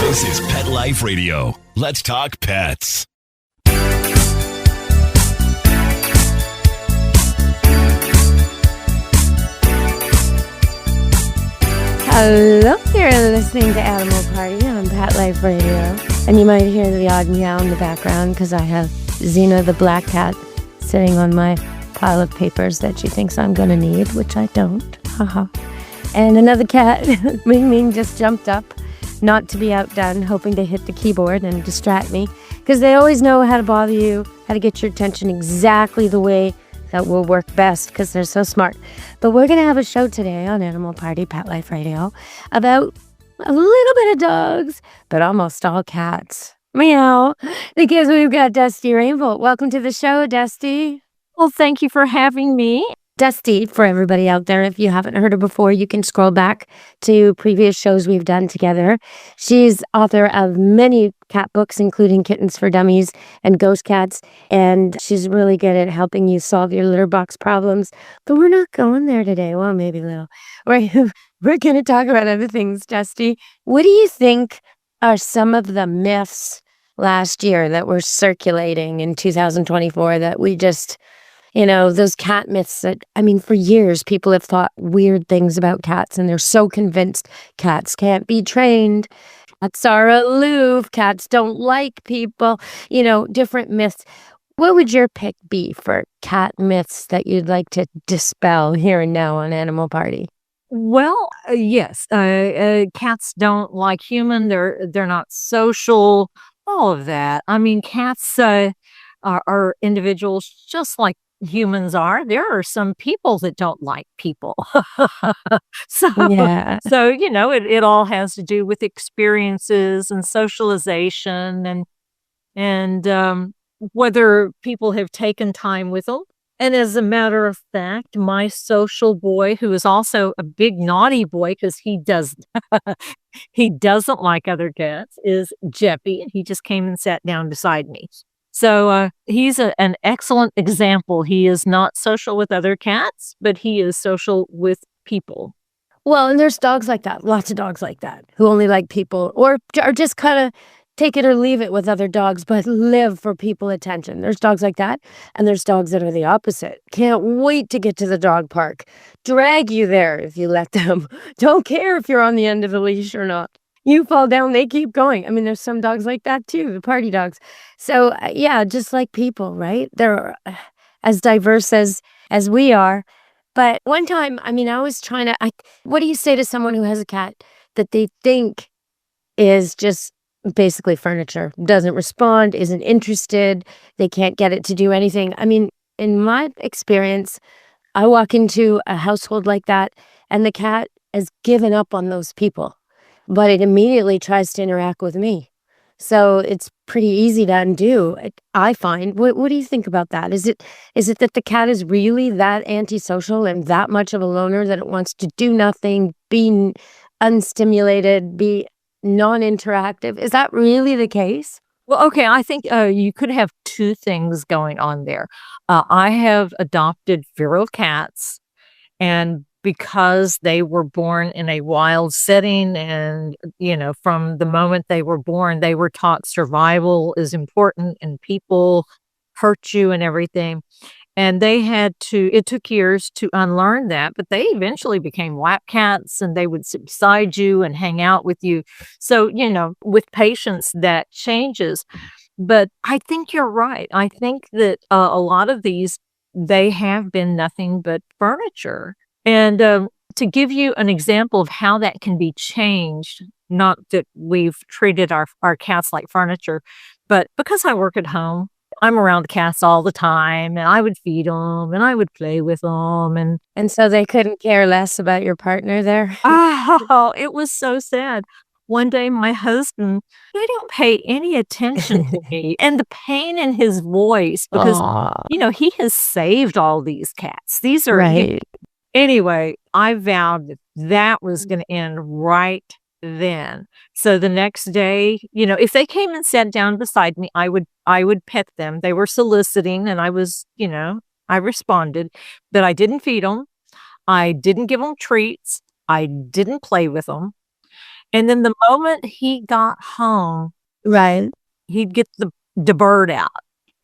This is Pet Life Radio. Let's talk pets. Hello, you're listening to Animal Party on Pet Life Radio. And you might hear the odd meow in the background because I have Xena the black cat sitting on my pile of papers that she thinks I'm going to need, which I don't. Haha. And another cat, Ming Ming, just jumped up, not to be outdone, hoping to hit the keyboard and distract me, because they always know how to bother you, how to get your attention exactly the way that will work best, because they're so smart. But we're going to have a show today on Animal Party Pet Life Radio about a little bit of dogs, but almost all cats. Meow. Because we've got Dusty Rainbolt. Welcome to the show, Dusty. Well, thank you for having me. Dusty, for everybody out there, if you haven't heard her before, you can scroll back to previous shows we've done together. She's author of many cat books, including Kittens for Dummies and Ghost Cats, and she's really good at helping you solve your litter box problems. But we're not going there today. Well, maybe a little. We're going to talk about other things, Dusty. What do you think are some of the myths last year that were circulating in 2024 that we just... those cat myths that, for years, people have thought weird things about cats, and they're so convinced cats can't be trained. Cats are aloof. Cats don't like people. Different myths. What would your pick be for cat myths that you'd like to dispel here and now on Animal Party? Well, yes, cats don't like human. They're not social. All of that. Cats are individuals just like humans are. There are some people that don't like people. So it all has to do with experiences and socialization and whether people have taken time with them. And as a matter of fact, my social boy, who is also a big naughty boy because he doesn't like other cats, is Jeppy. He just came and sat down beside me. So he's an excellent example. He is not social with other cats, but he is social with people. Well, and there's dogs like that, lots of dogs like that, who only like people or are just kind of take it or leave it with other dogs, but live for people attention. There's dogs like that, and there's dogs that are the opposite. Can't wait to get to the dog park. Drag you there if you let them. Don't care if you're on the end of the leash or not. You fall down, they keep going. There's some dogs like that too, the party dogs. So just like people, right? They're as diverse as we are. But one time, I was trying to, what do you say to someone who has a cat that they think is just basically furniture, doesn't respond, isn't interested, they can't get it to do anything? In my experience, I walk into a household like that and the cat has given up on those people, but it immediately tries to interact with me. So it's pretty easy to undo, I find. What do you think about that? Is it that the cat is really that antisocial and that much of a loner that it wants to do nothing, be unstimulated, be non-interactive? Is that really the case? Well, okay, I think you could have two things going on there. I have adopted feral cats, and because they were born in a wild setting and, from the moment they were born, they were taught survival is important and people hurt you and everything. And it took years to unlearn that, but they eventually became lap cats and they would sit beside you and hang out with you. So, with patience, that changes. But I think you're right. I think that a lot of these, they have been nothing but furniture. And to give you an example of how that can be changed, not that we've treated our cats like furniture, but because I work at home, I'm around the cats all the time, and I would feed them, and I would play with them. And so they couldn't care less about your partner there? Oh, it was so sad. One day, my husband, they don't pay any attention to me, and the pain in his voice, because, he has saved all these cats. These are... Right. Anyway, I vowed that was going to end right then. So the next day, if they came and sat down beside me, I would pet them. They were soliciting, and I was, I responded, but I didn't feed them. I didn't give them treats. I didn't play with them. And then the moment he got home, Right. he'd get the bird out.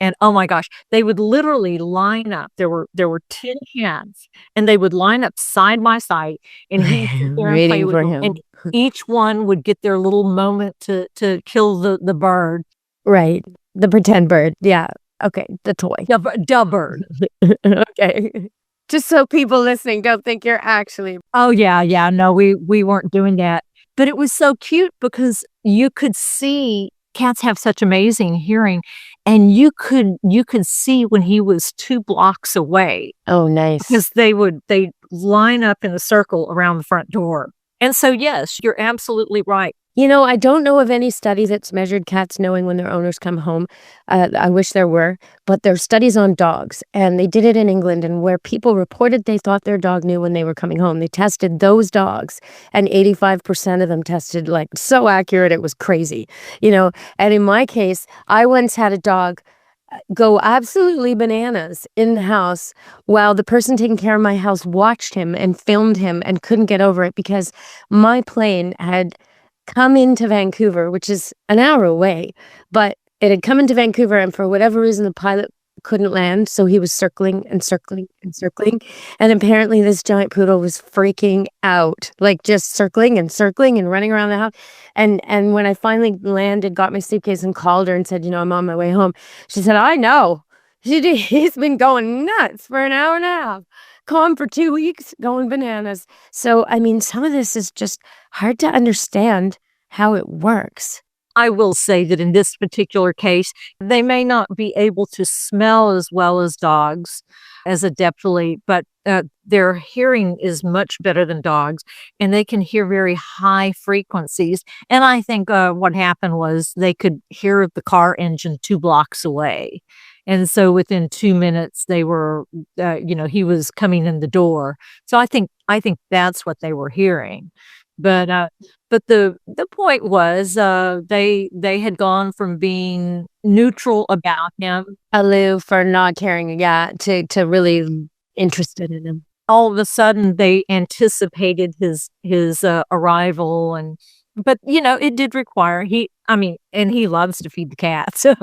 And oh my gosh, they would literally line up. There were 10 cats, and they would line up side by side, and he'd sit there and play Waiting with for them. him. And each one would get their little moment to kill the bird. Right. The pretend bird. Yeah. Okay. The toy. The bird. Okay. Just so people listening don't think you're actually. Oh yeah. No, we weren't doing that. But it was so cute because you could see cats have such amazing hearing, and you could see when he was 2 blocks away. Oh, nice. Because they line up in a circle around the front door. And so, yes, you're absolutely right. You know, I don't know of any study that's measured cats knowing when their owners come home. I wish there were, but there's studies on dogs, and they did it in England, and where people reported they thought their dog knew when they were coming home. They tested those dogs, and 85% of them tested like so accurate it was crazy, you know. And in my case, I once had a dog go absolutely bananas in the house while the person taking care of my house watched him and filmed him and couldn't get over it because my plane had come into Vancouver, which is an hour away, but it had come into Vancouver, and for whatever reason, the pilot couldn't land, so he was circling and circling and circling, and apparently this giant poodle was freaking out, like just circling and circling and running around the house, and when I finally landed, got my suitcase and called her and said, you know, I'm on my way home, she said, I know. He's been going nuts for an hour and a half. Calm for 2 weeks, going bananas. So, I mean, some of this is just hard to understand how it works. I will say that in this particular case, they may not be able to smell as well as dogs as adeptly, but their hearing is much better than dogs, and they can hear very high frequencies. And I think what happened was they could hear the car engine 2 blocks away. And so within 2 minutes, they were, he was coming in the door. So I think that's what they were hearing. But the point was, they had gone from being neutral about him, aloof for not caring, yeah, to really interested in him. All of a sudden, they anticipated his arrival, but it did require and he loves to feed the cats. So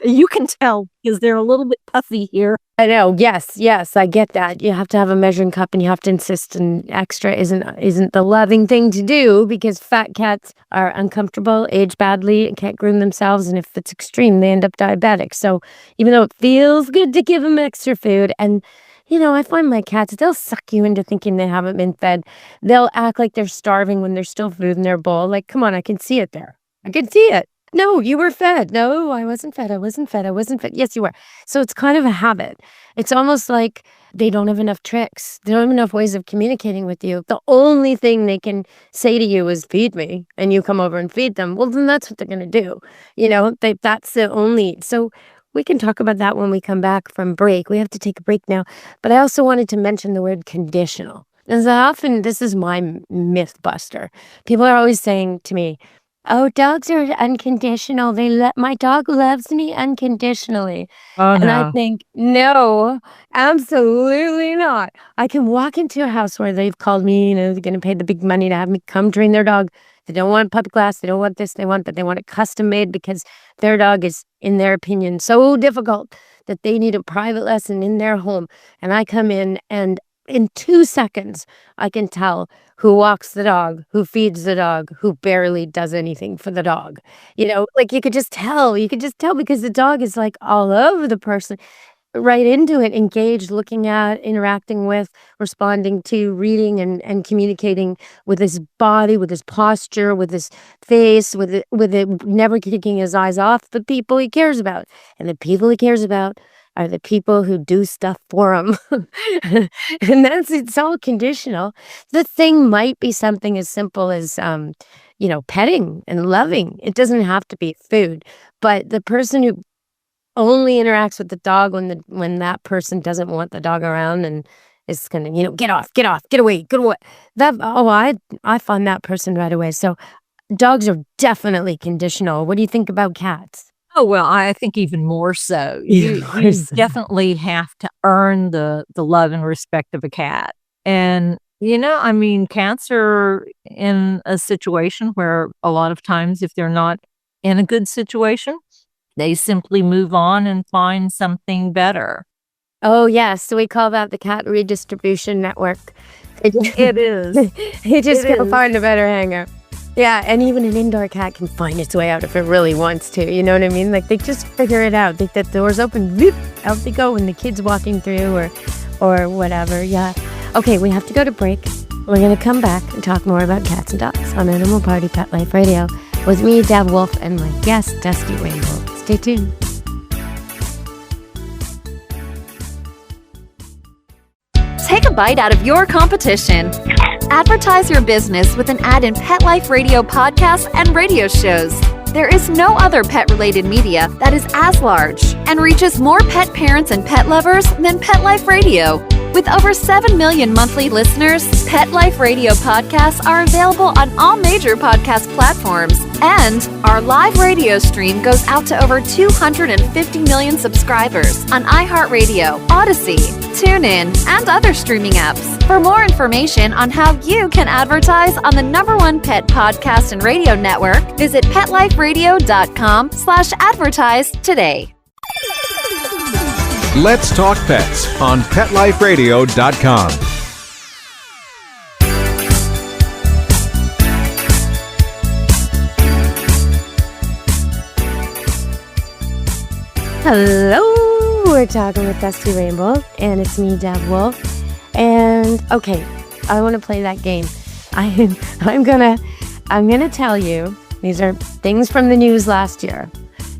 you can tell because they're a little bit puffy here. I know. Yes, I get that. You have to have a measuring cup, and you have to insist, and extra isn't the loving thing to do because fat cats are uncomfortable, age badly, and can't groom themselves, and if it's extreme, they end up diabetic. So even though it feels good to give them extra food, and I find my cats, they'll suck you into thinking they haven't been fed. They'll act like they're starving when there's still food in their bowl. Like, come on, I can see it there. I can see it. No, you were fed. No, I wasn't fed. I wasn't fed. I wasn't fed. Yes, you were. So it's kind of a habit. It's almost like they don't have enough tricks. They don't have enough ways of communicating with you. The only thing they can say to you is feed me, and you come over and feed them. Well, then that's what they're going to do. That's the only. So we can talk about that when we come back from break. We have to take a break now. But I also wanted to mention the word conditional. As often, this is my myth buster. People are always saying to me, oh, dogs are unconditional. My dog loves me unconditionally. Oh, and no. I think, no, absolutely not. I can walk into a house where they've called me, they're going to pay the big money to have me come train their dog. They don't want puppy class. They don't want this. They want it custom made because their dog is, in their opinion, so difficult that they need a private lesson in their home. And I come in, and in 2 seconds, I can tell who walks the dog, who feeds the dog, who barely does anything for the dog. Like you could just tell. You could just tell because the dog is like all over the person, right into it, engaged, looking at, interacting with, responding to, reading and communicating with his body, with his posture, with his face, with it never taking his eyes off the people he cares about. And the people he cares about are the people who do stuff for him. And it's all conditional. The thing might be something as simple as, petting and loving. It doesn't have to be food, but the person who only interacts with the dog when that person doesn't want the dog around and is gonna, get off, get away. I find that person right away. So dogs are definitely conditional. What do you think about cats? Oh, well, I think even more so. You definitely have to earn the love and respect of a cat. And I mean, cats are in a situation where a lot of times if they're not in a good situation, they simply move on and find something better. Oh, yes. So we call that the cat redistribution network. It is. They just It go is. find a better hangout. Yeah, and even an indoor cat can find its way out if it really wants to. You know what I mean? Like they just figure it out. The door's open, whoop, out they go, and the kid's walking through or whatever. Yeah. Okay, we have to go to break. We're gonna come back and talk more about cats and dogs on Animal Party Pet Life Radio with me, Deb Wolfe, and my guest, Dusty Rainbolt. Stay tuned. Take a bite out of your competition. Advertise your business with an ad in Pet Life Radio podcasts and radio shows. There is no other pet-related media that is as large and reaches more pet parents and pet lovers than Pet Life Radio. With over 7 million monthly listeners, Pet Life Radio podcasts are available on all major podcast platforms. And our live radio stream goes out to over 250 million subscribers on iHeartRadio, Odyssey, TuneIn, and other streaming apps. For more information on how you can advertise on the #1 pet podcast and radio network, visit PetLifeRadio.com/advertise today. Let's Talk Pets on PetLifeRadio.com. Hello, we're talking with Dusty Rainbolt, and it's me, Deb Wolfe. And okay, I want to play that game. I'm gonna tell you, these are things from the news last year,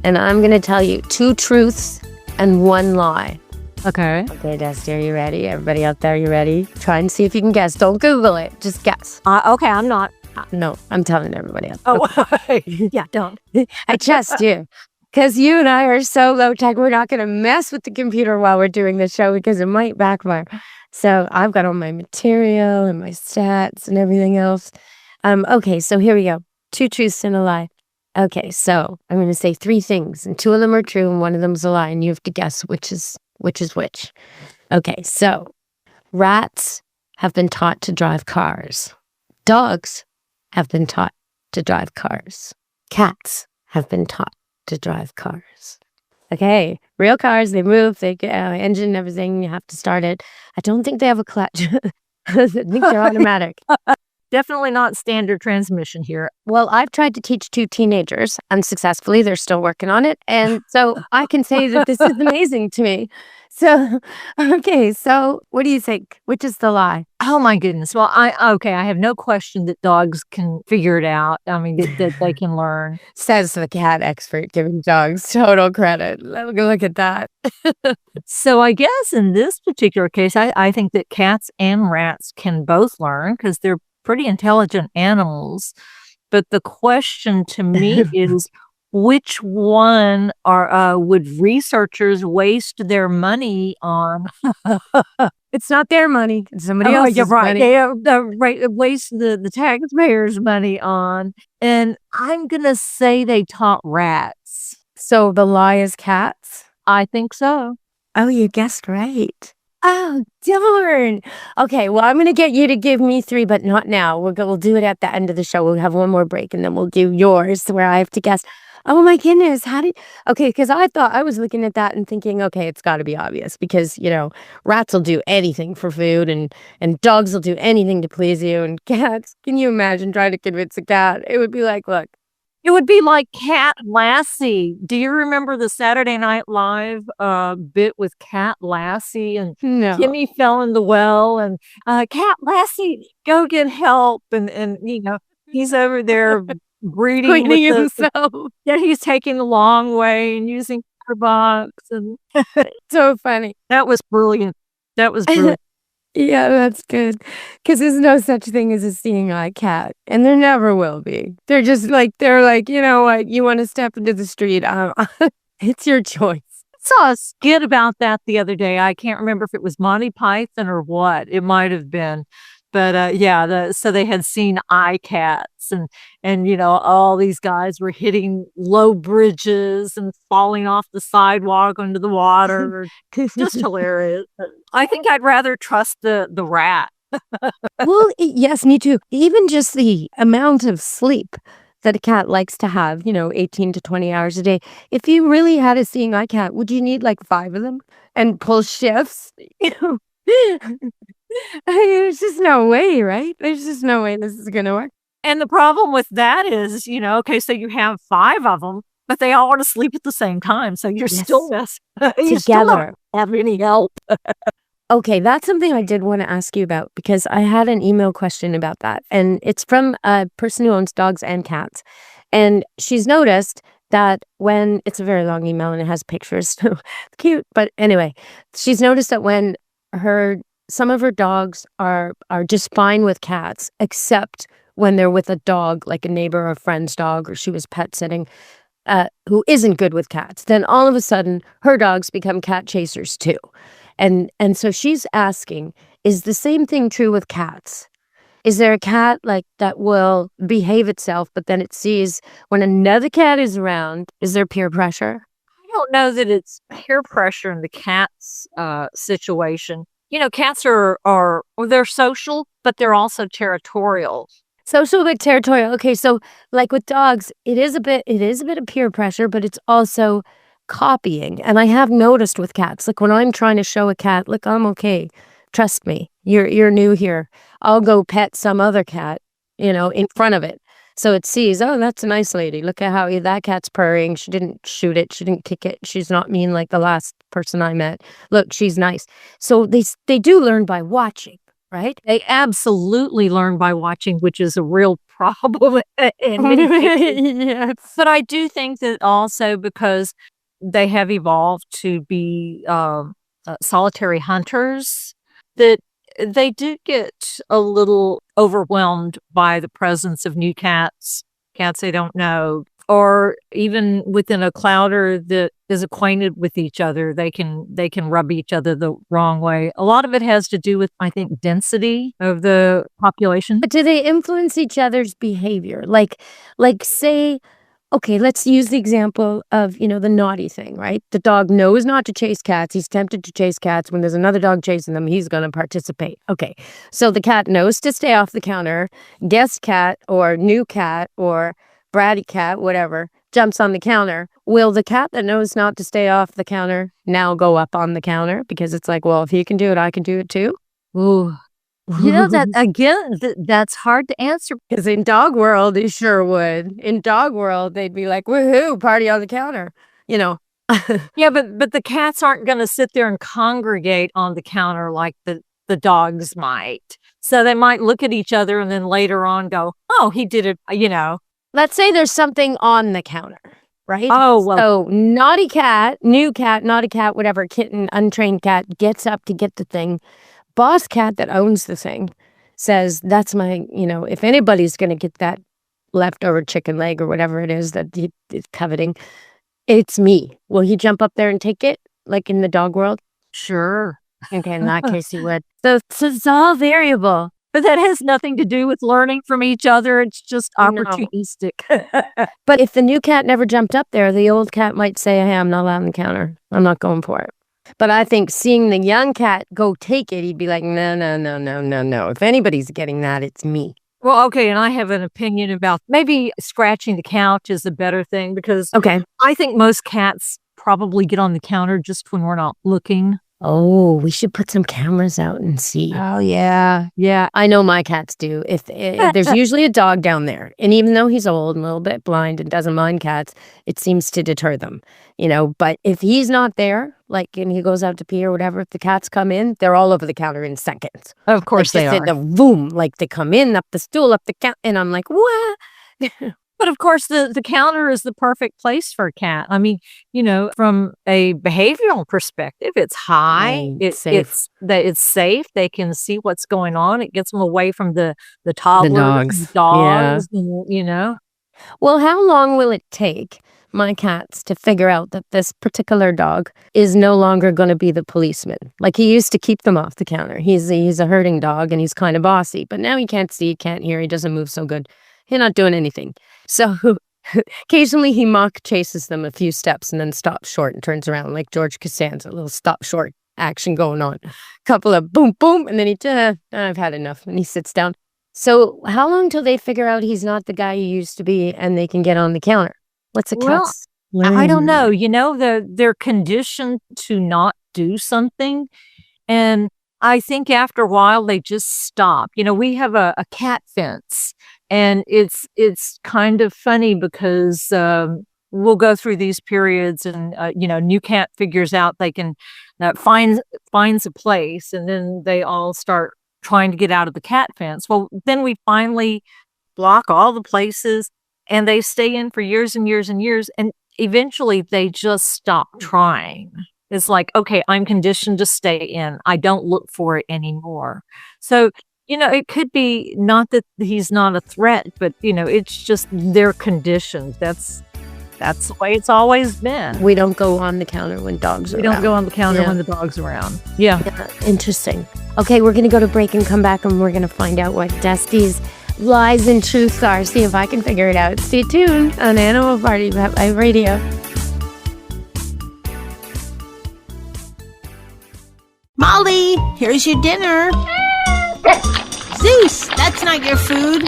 and I'm gonna tell you 2 truths and 1 lie. Okay. Okay, Dusty, are you ready? Everybody out there, you ready? Try and see if you can guess. Don't Google it, just guess. Okay, I'm not. No, I'm telling everybody else. Oh, yeah, don't. I trust you. Because you and I are so low tech, we're not going to mess with the computer while we're doing the show because it might backfire. So I've got all my material and my stats and everything else. Okay, so here we go. 2 truths and a lie. Okay, so I'm going to say 3 things, and 2 of them are true and 1 of them's a lie, and you have to guess which is which. Okay, so rats have been taught to drive cars. Dogs have been taught to drive cars. Cats have been taught to drive cars. Okay, real cars, they move, they get engine and everything, you have to start it. I don't think they have a clutch. I think they're automatic. Definitely not standard transmission here. Well, I've tried to teach 2 teenagers unsuccessfully. They're still working on it. And so I can say that this is amazing to me. So, okay, so what do you think? Which is the lie? Oh my goodness. Well, I have no question that dogs can figure it out. I mean, that they can learn. Says the cat expert, giving dogs total credit. Look at that. So I guess in this particular case, I think that cats and rats can both learn because they're pretty intelligent animals. But the question to me is, which one would researchers waste their money on? It's not their money. It's somebody else's money. Waste the taxpayers' money on. And I'm going to say they taught rats. So the lie is cats? I think so. Oh, you guessed right. Oh, darn. Okay, well, I'm going to get you to give me 3, but not now. We'll do it at the end of the show. We'll have 1 more break, and then we'll do yours where I have to guess. Oh, my goodness. Okay, because I thought I was looking at that and thinking, okay, it's got to be obvious because, rats will do anything for food and dogs will do anything to please you. And cats, can you imagine trying to convince a cat? It would be like, look. It would be like Cat Lassie. Do you remember the Saturday Night Live bit with Cat Lassie and No. Kimmy fell in the well and Cat Lassie, go get help and he's over there breeding Cleaning with himself. Yeah, he's taking the long way and using her box and So funny. that was brilliant. That was brilliant. Yeah, that's good. Because there's no such thing as a seeing eye cat. And there never will be. They're like, you know what? You want to step into the street. It's your choice. I saw a skit about that the other day. I can't remember if it was Monty Python or what. It might have been. But so they had seen eye cats and all these guys were hitting low bridges and falling off the sidewalk into the water. Just hilarious. I think I'd rather trust the rat Well, yes, me too. Even just the amount of sleep that a cat likes to have, 18 to 20 hours a day. If you really had a seeing eye cat, would you need like 5 of them and pull shifts? There's just no way, right? There's just no way this is going to work. And the problem with that is, okay, so you have 5 of them, but they all want to sleep at the same time. So you're still you still don't Together. have any help. Okay, that's something I did want to ask you about because I had an email question about that. And it's from a person who owns dogs and cats. And she's noticed that when it's a very long email and it has pictures, so cute. But anyway, she's noticed that when some of her dogs are just fine with cats, except when they're with a dog, like a neighbor or friend's dog, or she was pet sitting, who isn't good with cats. Then all of a sudden, her dogs become cat chasers too. And so she's asking, is the same thing true with cats? Is there a cat like that will behave itself, but then it sees when another cat is around, is there peer pressure? I don't know that it's peer pressure in the cat's situation. Cats are they're social, but they're also territorial. Social but territorial. Okay, so like with dogs, it is a bit of peer pressure, but it's also copying. And I have noticed with cats, like when I'm trying to show a cat, look, I'm okay. Trust me, you're new here. I'll go pet some other cat, in front of it. So it sees, oh, that's a nice lady. Look at how that cat's purring. She didn't shoot it. She didn't kick it. She's not mean like the last person I met. Look, she's nice. So they do learn by watching. Right? They absolutely learn by watching, which is a real problem in many cases. Yes. But I do think that also because they have evolved to be solitary hunters, that they do get a little overwhelmed by the presence of new cats they don't know, or even within a clouder that is acquainted with each other, they can rub each other the wrong way. A lot of it has to do with, I think, density of the population. But do they influence each other's behavior? Like say, okay, let's use the example of, the naughty thing, right? The dog knows not to chase cats. He's tempted to chase cats. When there's another dog chasing them, he's going to participate. Okay, so the cat knows to stay off the counter. Guest cat or new cat or bratty cat, whatever, jumps on the counter. Will the cat that knows not to stay off the counter now go up on the counter? Because it's like, well, if he can do it, I can do it too. Ooh. That again, that's hard to answer. Because in dog world, they sure would. In dog world, they'd be like, woohoo, party on the counter, Yeah, but the cats aren't going to sit there and congregate on the counter like the dogs might. So they might look at each other and then later on go, oh, he did it, Let's say there's something on the counter, right? Oh, well. So naughty cat, new cat, naughty cat, whatever, kitten, untrained cat gets up to get the thing. Boss cat that owns the thing says, that's my, if anybody's going to get that leftover chicken leg or whatever it is that he's coveting, it's me. Will he jump up there and take it like in the dog world? Sure. Okay, in that case he would. So it's all variable. But that has nothing to do with learning from each other. It's just opportunistic. But if the new cat never jumped up there, the old cat might say, hey, I'm not allowed on the counter. I'm not going for it. But I think seeing the young cat go take it, he'd be like, no. If anybody's getting that, it's me. Well, okay, and I have an opinion about maybe scratching the couch is a better thing because I think most cats probably get on the counter just when we're not looking. Oh, we should put some cameras out and see. Oh, yeah. Yeah. I know my cats do. If there's usually a dog down there, and even though he's old and a little bit blind and doesn't mind cats, it seems to deter them, But if he's not there, and he goes out to pee or whatever, if the cats come in, they're all over the counter in seconds. Of course they are. Boom, they come in, up the stool, up the counter, and I'm like, what? But of course, the counter is the perfect place for a cat. I mean, from a behavioral perspective, it's high. It's safe. It's safe. They can see what's going on. It gets them away from the toddlers, dogs, yeah. Well, how long will it take my cats to figure out that this particular dog is no longer going to be the policeman? Like he used to keep them off the counter. He's a herding dog and he's kind of bossy, but now he can't see, can't hear, he doesn't move so good. He's not doing anything. So occasionally he mock chases them a few steps and then stops short and turns around like George Costanza, a little stop short action going on. Couple of boom, boom, and then I've had enough, and he sits down. So how long till they figure out he's not the guy he used to be and they can get on the counter? What's a Well, cat's I don't know. learn? They're conditioned to not do something. And I think after a while they just stop. We have a cat fence, and it's kind of funny because we'll go through these periods, and new cat figures out they can finds a place, and then they all start trying to get out of the cat fence. Well, then we finally block all the places, and they stay in for years and years and years, and eventually they just stop trying. It's like, okay, I'm conditioned to stay in. I don't look for it anymore. So, it could be not that he's not a threat, but, it's just they're conditioned. That's the way it's always been. We don't go on the counter when dogs are We around. don't go on the counter when the dog's around. Yeah. Interesting. Okay, we're going to go to break and come back, and we're going to find out what Dusty's lies and truths are. See if I can figure it out. Stay tuned on Animal Party Pet Life Radio. Molly, here's your dinner. Zeus, that's not your food.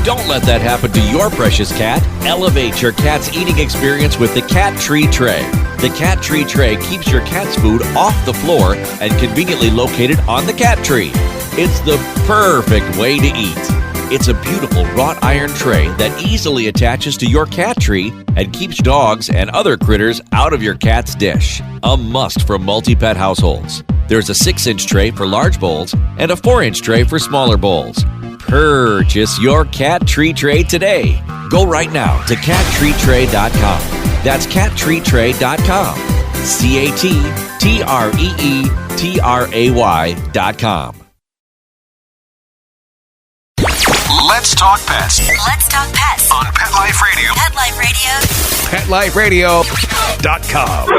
Don't let that happen to your precious cat. Elevate your cat's eating experience with the Cat Tree Tray. The Cat Tree Tray keeps your cat's food off the floor and conveniently located on the cat tree. It's the perfect way to eat. It's a beautiful wrought iron tray that easily attaches to your cat tree and keeps dogs and other critters out of your cat's dish. A must for multi-pet households. There's a 6-inch tray for large bowls and a 4-inch tray for smaller bowls. Purchase your Cat Tree Tray today. Go right now to cattreetray.com. That's cattreetray.com. CATTREETRAY.com. Let's talk pets Let's talk pets on Pet Life Radio. Pet Life Radio. PetLifeRadio.com.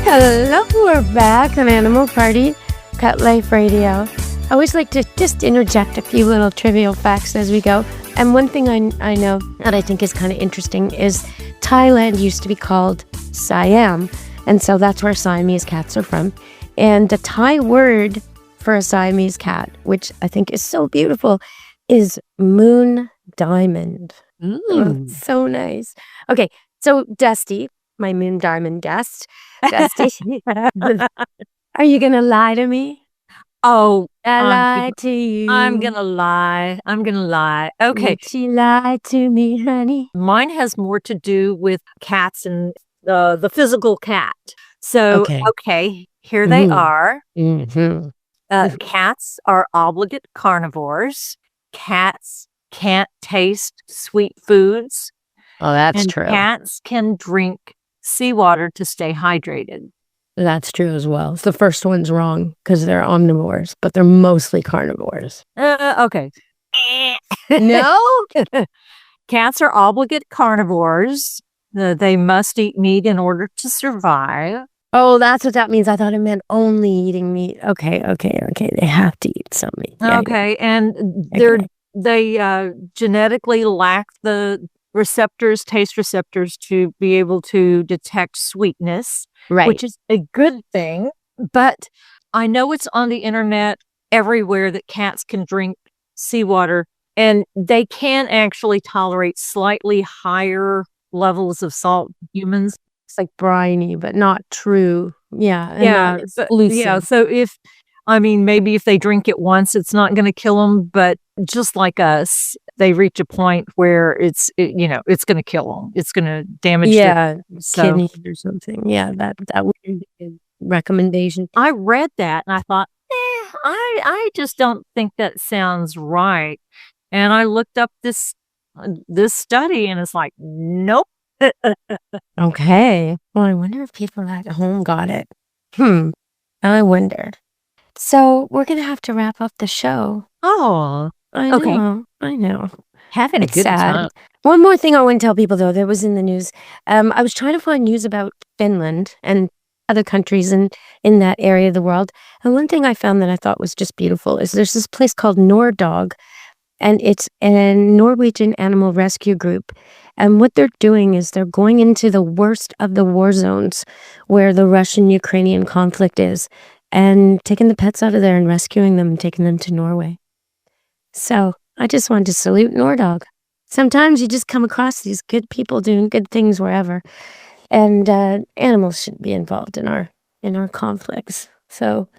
Hello, we're back on Animal Party Pet Life Radio. I always like to just interject a few little trivial facts as we go. And one thing I know that I think is kind of interesting is Thailand used to be called Siam, and so that's where Siamese cats are from. And the Thai word for a Siamese cat, which I think is so beautiful, is moon diamond. Oh, so nice. Okay, so Dusty, my moon diamond guest, Dusty, are you gonna lie to me? Oh, I lied to you. I'm gonna lie. Okay. Would she lie to me, honey? Mine has more to do with cats and the physical cat. So, okay, here they are. Mm-hmm. Cats are obligate carnivores. Cats can't taste sweet foods. Oh, that's and true. Cats can drink seawater to stay hydrated. That's true as well. The first one's wrong because they're omnivores, but they're mostly carnivores. Okay. No? Cats are obligate carnivores. They must eat meat in order to survive. Oh, that's what that means. I thought it meant only eating meat. Okay. They have to eat some meat. Yeah, Okay, and they genetically lack the taste receptors to be able to detect sweetness, right. which is a good thing. But I know it's on the internet everywhere that cats can drink seawater, and they can actually tolerate slightly higher levels of salt than humans. It's like briny, but not true. Yeah. and Yeah, not exclusive. So maybe if they drink it once, it's not going to kill them. But just like us, they reach a point where it's going to kill them. It's going to damage their kidneys or something. Yeah, that would be a good recommendation. I read that and I thought, I just don't think that sounds right. And I looked up this study, and it's like, nope. Okay. Well, I wonder if people at home got it. I wonder. So we're going to have to wrap up the show. Oh, I okay. know. I know. Having It's a good sad. time. One more thing I want to tell people, though, that was in the news. I was trying to find news about Finland and other countries in that area of the world. And one thing I found that I thought was just beautiful is there's this place called Norddog, And it's a Norwegian animal rescue group. And what they're doing is they're going into the worst of the war zones where the Russian-Ukrainian conflict is and taking the pets out of there and rescuing them and taking them to Norway. So I just wanted to salute Nordog. Sometimes you just come across these good people doing good things wherever. And animals shouldn't be involved in our conflicts. So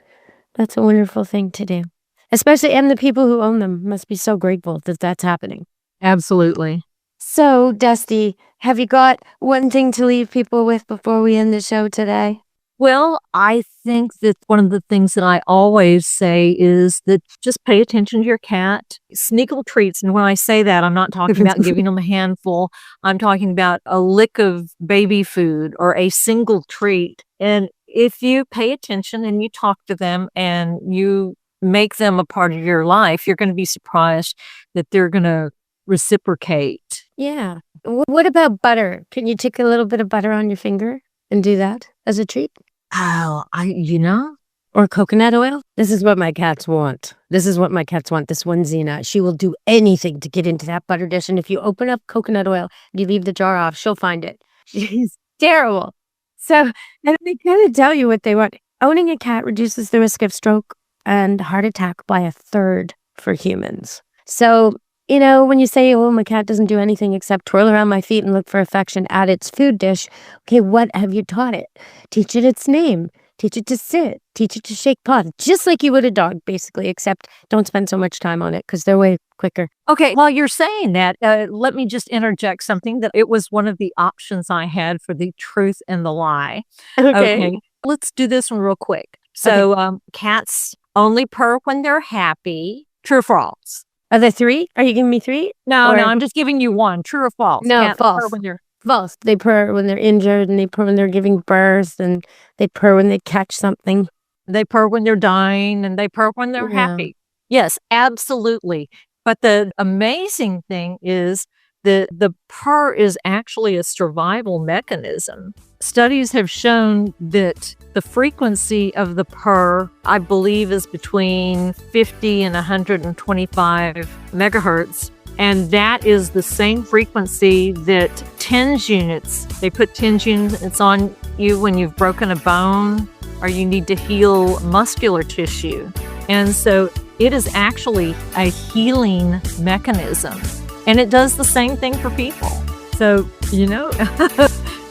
that's a wonderful thing to do. Especially, and the people who own them must be so grateful that that's happening. Absolutely. So, Dusty, have you got one thing to leave people with before we end the show today? Well, I think that one of the things that I always say is that just pay attention to your cat. Sneak little treats. And when I say that, I'm not talking about giving them a handful. I'm talking about a lick of baby food or a single treat. And if you pay attention and you talk to them and you make them a part of your life, you're going to be surprised that they're going to reciprocate. Yeah. What about butter? Can you take a little bit of butter on your finger and do that as a treat? Oh, Or coconut oil? This is what my cats want. This one, Xena. She will do anything to get into that butter dish. And if you open up coconut oil, you leave the jar off, she'll find it. She's terrible. So, and they kind of tell you what they want. Owning a cat reduces the risk of stroke and heart attack by 1/3 for humans. So, when you say, oh, my cat doesn't do anything except twirl around my feet and look for affection at its food dish. Okay, what have you taught it? Teach it its name. Teach it to sit. Teach it to shake paws. Just like you would a dog, basically, except don't spend so much time on it because they're way quicker. Okay, while you're saying that, let me just interject something that it was one of the options I had for the truth and the lie. Okay. Let's do this one real quick. So cats only purr when they're happy. True or false? Are there 3? Are you giving me 3? No, I'm just giving you one. True or false? No, Cats false. purr when they're false. They purr when they're injured, and they purr when they're giving birth, and they purr when they catch something. They purr when they're dying, and they purr when they're happy. Yes, absolutely. But the amazing thing is that the purr is actually a survival mechanism. Studies have shown that the frequency of the purr, I believe, is between 50 and 125 megahertz. And that is the same frequency that TENS units, they put TENS units on you when you've broken a bone or you need to heal muscular tissue. And so it is actually a healing mechanism. And it does the same thing for people. So,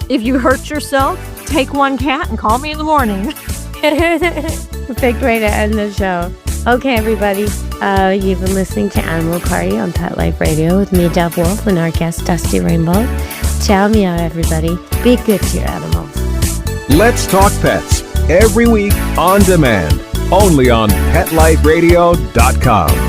if you hurt yourself, take one cat and call me in the morning. Perfect way to end the show. Okay, everybody. You've been listening to Animal Party on Pet Life Radio with me, Deb Wolfe, and our guest, Dusty Rainbolt. Ciao, meow, everybody. Be good to your animals. Let's Talk Pets, every week on demand, only on PetLifeRadio.com.